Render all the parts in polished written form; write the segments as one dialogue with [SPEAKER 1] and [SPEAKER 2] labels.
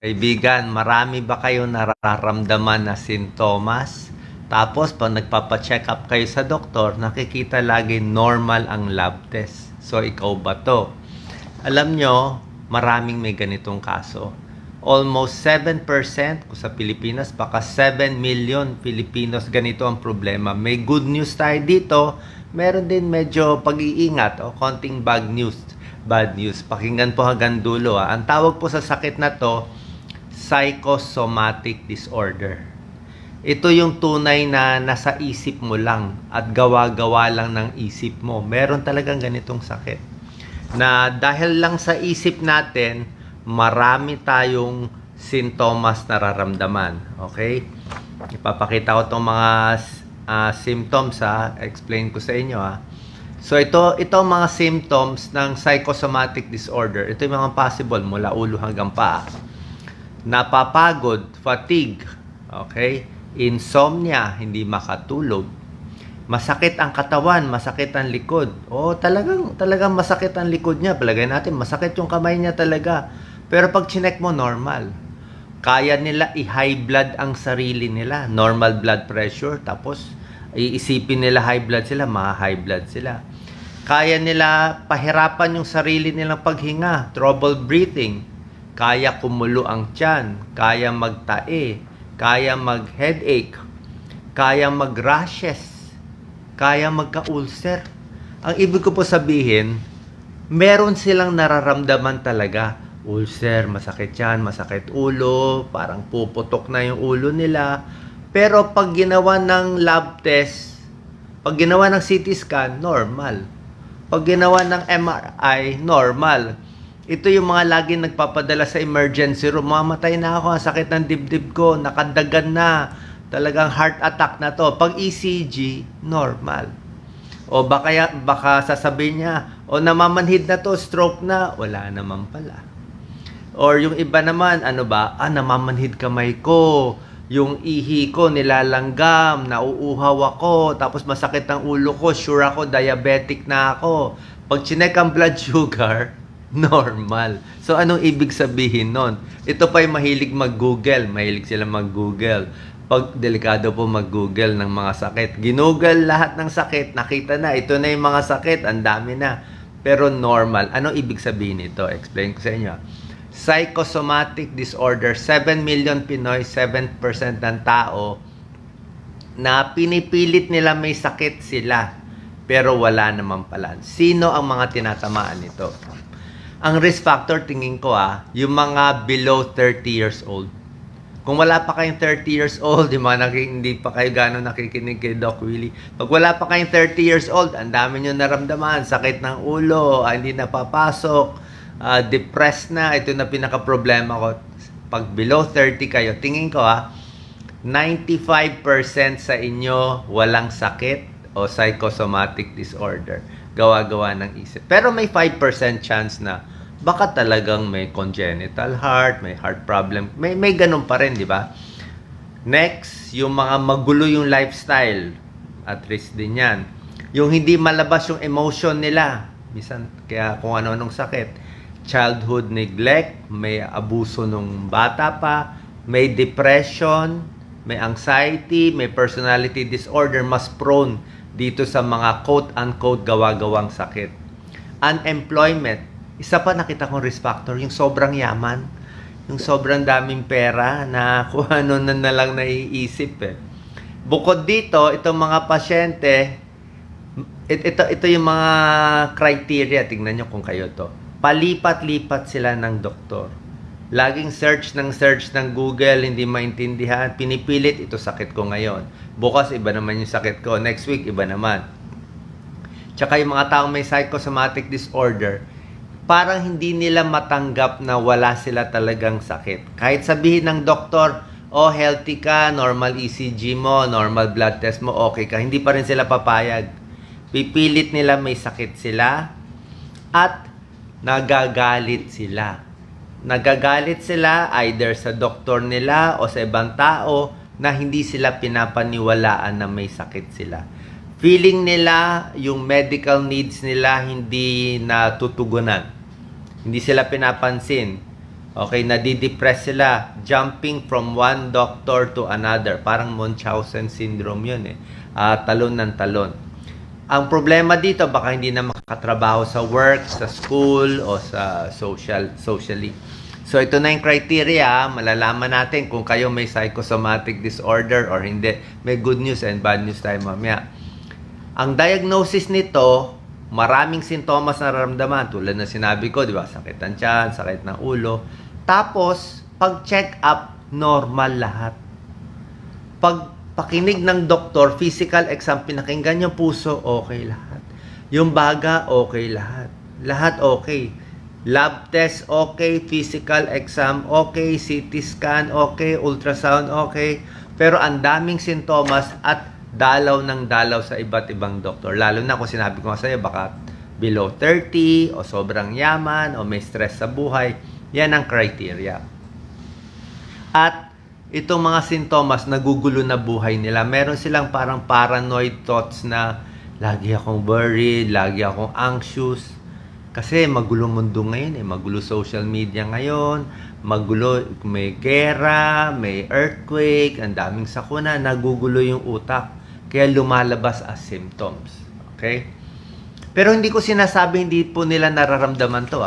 [SPEAKER 1] Kaibigan, marami ba kayong nararamdaman na sintomas? Tapos, pag nagpapa-check up kayo sa doktor, nakikita lagi normal ang lab test. So, ikaw ba to? Alam nyo, maraming may ganitong kaso. Almost 7% kung sa Pilipinas, baka 7 million Filipinos ganito ang problema. May good news tayo dito, meron din medyo pag-iingat o konting bad news. Pakinggan po hanggang dulo. Ang tawag po sa sakit na to, psychosomatic disorder. Ito yung tunay na nasa isip mo lang at gawa-gawa lang ng isip mo. Meron talagang ganitong sakit. Na dahil lang sa isip natin, marami tayong sintomas nararamdaman. Okay? Ipapakita ko itong mga symptoms explain ko sa inyo So ito ang mga symptoms ng psychosomatic disorder. Ito yung mga possible mula ulo hanggang paa. Napapagod, fatigue, okay? Insomnia, hindi makatulog. Masakit ang katawan, masakit ang likod. Talagang masakit ang likod niya. Palagay natin, masakit yung kamay niya talaga. Pero pag chinek mo, normal. Kaya nila i-high blood ang sarili nila. Normal blood pressure. Tapos, iisipin nila high blood sila, high blood sila. Kaya nila pahirapan yung sarili nilang paghinga. Trouble breathing. Kaya kumulo ang tiyan, kaya magtae, kaya mag-headache, kaya mag-rashes, kaya magka-ulcer. Ang ibig ko po sabihin, meron silang nararamdaman talaga. Ulcer, masakit yan, masakit ulo, parang puputok na yung ulo nila. Pero pag ginawa ng lab test, pag ginawa ng CT scan, normal. Pag ginawa ng MRI, normal. Ito yung mga lagi nagpapadala sa emergency room. Mamatay na ako, ang sakit ng dibdib ko, nakadagan na. Talagang heart attack na to. Pag ECG, normal. O baka sasabihin niya, namamanhid na to, stroke na. Wala naman pala. Or yung iba naman, namamanhid kamay ko. Yung ihi ko, nilalanggam, nauuhaw ako, tapos masakit ang ulo ko, sure ako, diabetic na ako. Pag chinek ang blood sugar, normal. So, anong ibig sabihin nun? Ito pa yung mahilig mag-google. Mahilig sila mag-google. Pag delikado po mag-google ng mga sakit. Ginoogle lahat ng sakit. Nakita na. Ito na yung mga sakit. Ang dami na. Pero normal. Anong ibig sabihin nito? Explain ko sa inyo. Psychosomatic disorder. 7 million Pinoy, 7% ng tao na pinipilit nila may sakit sila. Pero wala naman pala. Sino ang mga tinatamaan nito? Ang risk factor, tingin ko yung mga below 30 years old. Kung wala pa kayong 30 years old, hindi pa kayo gano'n nakikinig kay Doc Willie. Pag wala pa kayong 30 years old, ang dami nyo naramdaman, sakit ng ulo, hindi napapasok, depressed na, ito na pinaka-problema ko. Pag below 30 kayo, tingin ko 95% sa inyo walang sakit o psychosomatic disorder. Gawa-gawa ng isip. Pero may 5% chance na baka talagang may congenital heart, may heart problem. May ganun pa rin, di ba? Next, yung mga magulo yung lifestyle. At risk din yan. Yung hindi malabas yung emotion nila. Minsan, kaya kung ano-anong sakit. Childhood neglect, may abuso nung bata pa, may depression, may anxiety, may personality disorder, mas prone dito sa mga quote-unquote gawa-gawang sakit. Unemployment. Isa pa nakita kong risk factor, yung sobrang yaman. Yung sobrang daming pera na kung ano na lang naiisip Bukod dito, itong mga pasyente, ito yung mga criteria. Tingnan nyo kung kayo to. Palipat-lipat sila ng doktor. Laging search ng Google, hindi maintindihan. Pinipilit, ito sakit ko ngayon. Bukas, iba naman yung sakit ko. Next week, iba naman. Tsaka yung mga taong may psychosomatic disorder, parang hindi nila matanggap na wala sila talagang sakit. Kahit sabihin ng doktor, healthy ka, normal ECG mo, normal blood test mo, okay ka. Hindi pa rin sila papayag. Pipilit nila may sakit sila at nagagalit sila. Nagagalit sila either sa doktor nila o sa ibang tao na hindi sila pinapaniwalaan na may sakit sila. Feeling nila yung medical needs nila hindi natutugunan. Hindi sila pinapansin. Okay, nadidepress sila, jumping from one doctor to another. Parang Munchausen syndrome yun eh. Talon ng talon. Ang problema dito, baka hindi na makakatrabaho sa work, sa school, o sa socially. So, ito na yung criteria. Malalaman natin kung kayo may psychosomatic disorder or hindi. May good news and bad news tayo mamaya. Ang diagnosis nito, maraming sintomas na nararamdaman. Tulad na sinabi ko, di ba? Sakit ng tiyan, sakit ng ulo. Tapos, pag check up, normal lahat. Pag pakinig ng doktor, physical exam, pinakinggan yung puso, okay lahat. Yung baga, okay lahat. Lahat okay. Lab test, okay. Physical exam, okay. CT scan, okay. Ultrasound, okay. Pero ang daming sintomas at dalaw ng dalaw sa iba't ibang doktor. Lalo na kung sinabi ko nga sa'yo, baka below 30 o sobrang yaman o may stress sa buhay. Yan ang criteria. At itong mga sintomas, nagugulo na buhay nila. Meron silang parang paranoid thoughts na lagi akong worried, lagi akong anxious. Kasi magulo mundo ngayon eh. Magulo social media ngayon. Magulo, may gera, may earthquake, ang daming sakuna, nagugulo yung utak. Kaya lumalabas as symptoms. Okay? Pero hindi ko sinasabi hindi po nila nararamdaman to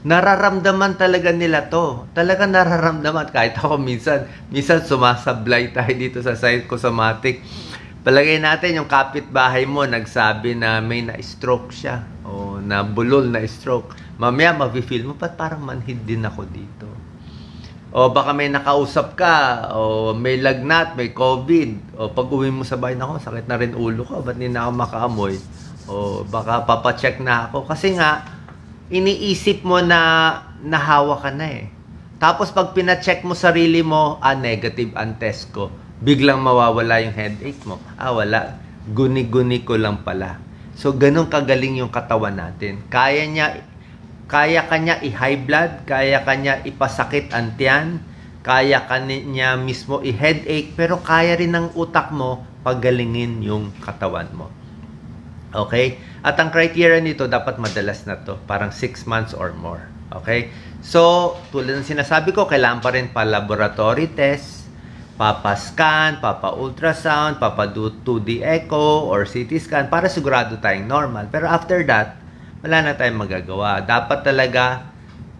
[SPEAKER 1] Nararamdaman talaga nila to. Talaga nararamdaman. Kahit ako minsan sumasablay tayo dito sa psychosomatic. Palagay natin yung kapitbahay mo nagsabi na may na-stroke siya o nabulol na stroke. Mamaya mafe-feel mo, ba't parang manhid din ako dito? O baka may nakausap ka, o may lagnat, may COVID, o pag uwi mo sa bahay, nako, sakit na rin ulo ko, ba't hindi na ako makaamoy? O baka papacheck na ako. Kasi nga, iniisip mo na nahawa ka na eh. Tapos pag pina-check mo sarili mo, negative ang test ko, biglang mawawala yung headache mo. Wala. Guni-guni ko lang pala. So, ganun kagaling yung katawan natin. Kaya kanya i-high blood, kaya kanya ipasakit ang tiyan, kaya kanya mismo i-headache, pero kaya rin ng utak mo pagalingin yung katawan mo. Okay? At ang criteria nito, dapat madalas na to. Parang 6 months or more. Okay? So, tulad ng sinasabi ko, kailangan pa rin pa laboratory test, papa-scan, papa-ultrasound, papa-do 2D echo or CT scan para sigurado tayong normal. Pero after that, wala na tayong magagawa. Dapat talaga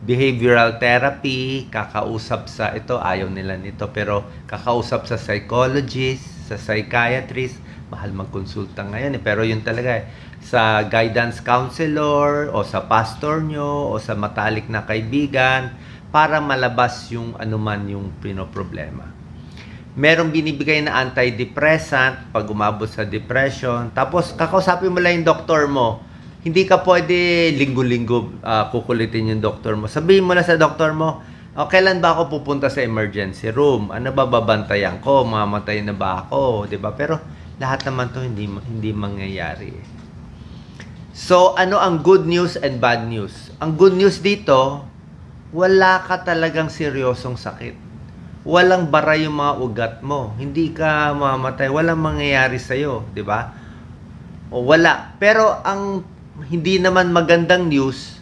[SPEAKER 1] behavioral therapy, kakausap sa ito, ayaw nila nito, pero kakausap sa psychologist, sa psychiatrist, mahal magkonsulta ngayon eh. Pero yun talaga sa guidance counselor o sa pastor nyo o sa matalik na kaibigan para malabas yung anuman yung pinoproblema. Merong binibigay na antidepressant pag umabot sa depression. Tapos kakausapin mo lang yung doktor mo. Hindi ka pwede linggo-linggo kukulitin yung doktor mo. Sabihin mo na sa doktor mo, kailan ba ako pupunta sa emergency room? Ano ba babantayan ko? Mamatay na ba ako? 'Di ba? Pero lahat naman to hindi mangyayari. So, ano ang good news and bad news? Ang good news dito, wala ka talagang seryosong sakit. Walang bara yung mga ugat mo. Hindi ka mamatay. Walang mangyayari sa'yo. 'Di ba? O wala. Pero ang hindi naman magandang news,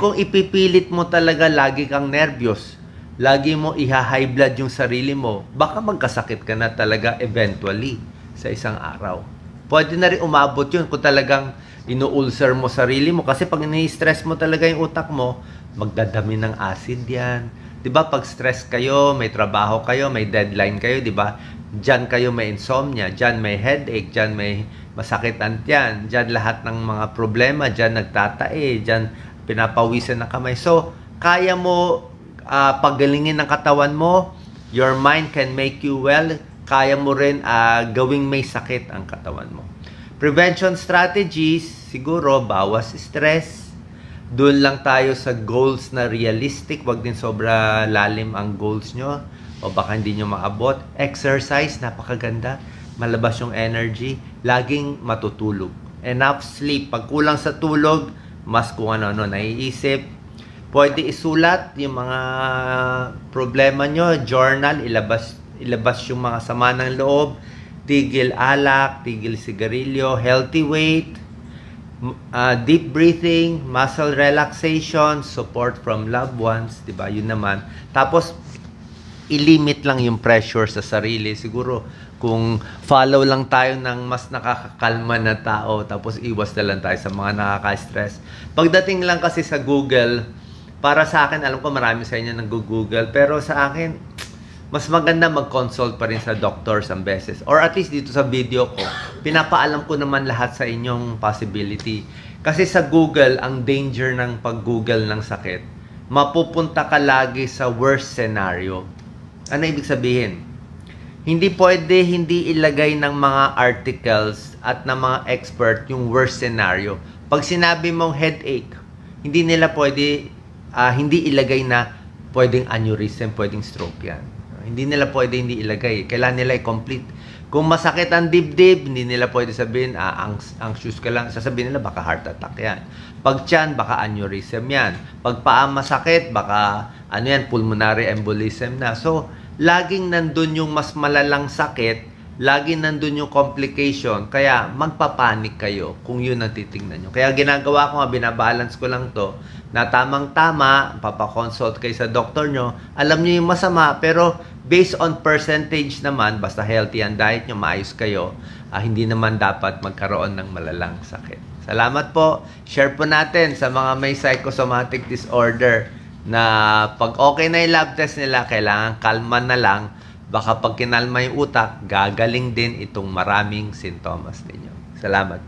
[SPEAKER 1] kung ipipilit mo talaga lagi kang nervyos, lagi mo iha-high blood yung sarili mo, baka magkasakit ka na talaga eventually sa isang araw. Pwede na rin umabot yun kung talagang inu-ulcer mo sarili mo. Kasi pag ni-stress mo talaga yung utak mo, magdadami ng acid yan. 'Di ba pag stress kayo, may trabaho kayo, may deadline kayo, 'di ba? Diyan kayo may insomnia, diyan may headache, diyan may masakit ang tiyan, diyan lahat ng mga problema, diyan nagtatae, diyan pinapawisan ng kamay. So, kaya mo pagalingin ng katawan mo, your mind can make you well, kaya mo rin gawing may sakit ang katawan mo. Prevention strategies, siguro bawas stress. Doon lang tayo sa goals na realistic, wag din sobra lalim ang goals nyo o baka hindi nyo maabot. Exercise, napakaganda. Malabas yung energy. Laging matutulog. Enough sleep. Pag kulang sa tulog, mas kung ano-ano naiisip. Pwede isulat yung mga problema nyo. Journal, ilabas yung mga sama ng loob. Tigil alak, tigil sigarilyo, healthy weight. deep breathing, muscle relaxation, support from loved ones, 'di ba? Yun naman. Tapos i-limit lang yung pressure sa sarili. Siguro kung follow lang tayo ng mas nakakakalma na tao, tapos iwas na lang tayo sa mga nakaka-stress. Pagdating lang kasi sa Google, para sa akin, alam ko marami sa inyo nag-Google, pero sa akin, mas maganda mag-consult pa rin sa doctor ang beses. Or at least dito sa video ko, pinapaalam ko naman lahat sa inyong possibility. Kasi sa Google, ang danger ng pag-Google ng sakit, mapupunta ka lagi sa worst scenario. Ano ibig sabihin? Hindi pwede hindi ilagay ng mga articles at ng mga expert yung worst scenario. Pag sinabi mong headache, hindi nila pwede, hindi ilagay na pwedeng aneurysm, pwedeng stroke yan. Hindi nila pwede hindi ilagay. Kailangan nila i-complete. Kung masakit ang dibdib, hindi nila pwede sabihin, anxious ka lang. Sasabihin nila, baka heart attack yan. Pag tiyan, baka aneurysm yan. Pag paa masakit, baka pulmonary embolism na. So, laging nandun yung mas malalang sakit, laging nandun yung complication, kaya magpapanik kayo kung yun ang titingnan nyo. Kaya ginagawa ko nga, binabalance ko lang to, na tamang-tama, papakonsult kayo sa doktor nyo, alam nyo yung masama, pero based on percentage naman, basta healthy ang diet nyo, maayos kayo, hindi naman dapat magkaroon ng malalang sakit. Salamat po. Share po natin sa mga may psychosomatic disorder na pag okay na yung lab test nila, kailangan kalma na lang. Baka pag kinalma yung utak, gagaling din itong maraming sintomas ninyo. Salamat.